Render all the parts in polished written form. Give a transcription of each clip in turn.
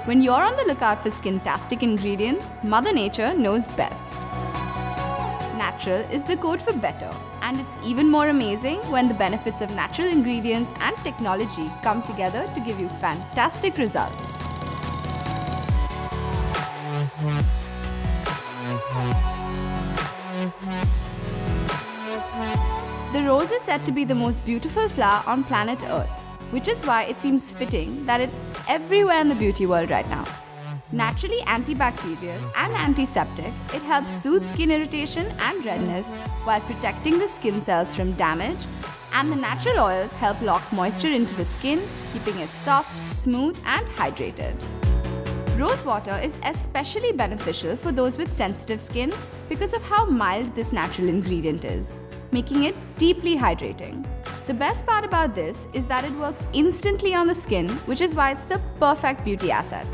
When you're on the lookout for skin-tastic ingredients, Mother Nature knows best. Natural is the code for better, and it's even more amazing when the benefits of natural ingredients and technology come together to give you fantastic results. The rose is said to be the most beautiful flower on planet Earth, which is why it seems fitting that it's everywhere in the beauty world right now. Naturally antibacterial and antiseptic, it helps soothe skin irritation and redness while protecting the skin cells from damage, and the natural oils help lock moisture into the skin, keeping it soft, smooth and hydrated. Rose water is especially beneficial for those with sensitive skin because of how mild this natural ingredient is, making it deeply hydrating. The best part about this is that it works instantly on the skin, which is why it's the perfect beauty asset.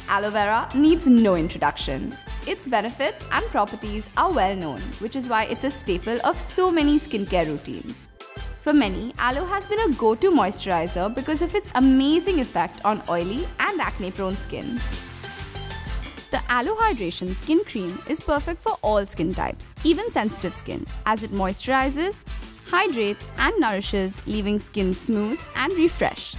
Aloe vera needs no introduction. Its benefits and properties are well known, which is why it's a staple of so many skincare routines. For many, aloe has been a go-to moisturizer because of its amazing effect on oily and acne-prone skin. The Aloe Hydration Skin Cream is perfect for all skin types, even sensitive skin, as it moisturizes, hydrates and nourishes, leaving skin smooth and refreshed.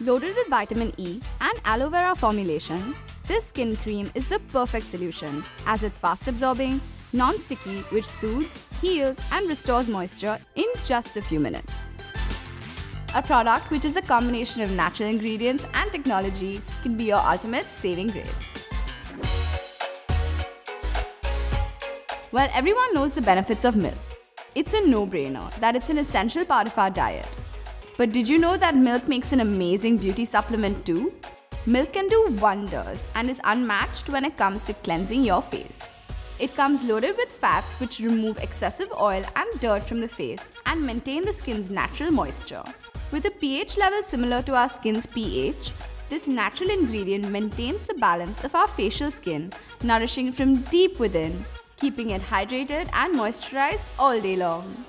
Loaded with vitamin E and aloe vera formulation, this skin cream is the perfect solution as it's fast-absorbing, non-sticky, which soothes, heals and restores moisture in just a few minutes. A product which is a combination of natural ingredients and technology can be your ultimate saving grace. Well, everyone knows the benefits of milk. It's a no-brainer that it's an essential part of our diet. But did you know that milk makes an amazing beauty supplement too? Milk can do wonders and is unmatched when it comes to cleansing your face. It comes loaded with fats which remove excessive oil and dirt from the face and maintain the skin's natural moisture. With a pH level similar to our skin's pH, this natural ingredient maintains the balance of our facial skin, nourishing from deep within, keeping it hydrated and moisturized all day long.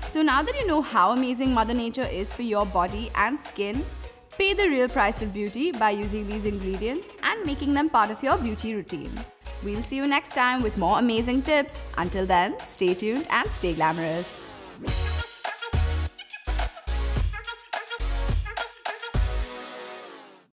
So now that you know how amazing Mother Nature is for your body and skin, pay the real price of beauty by using these ingredients and making them part of your beauty routine. We'll see you next time with more amazing tips. Until then, stay tuned and stay glamorous.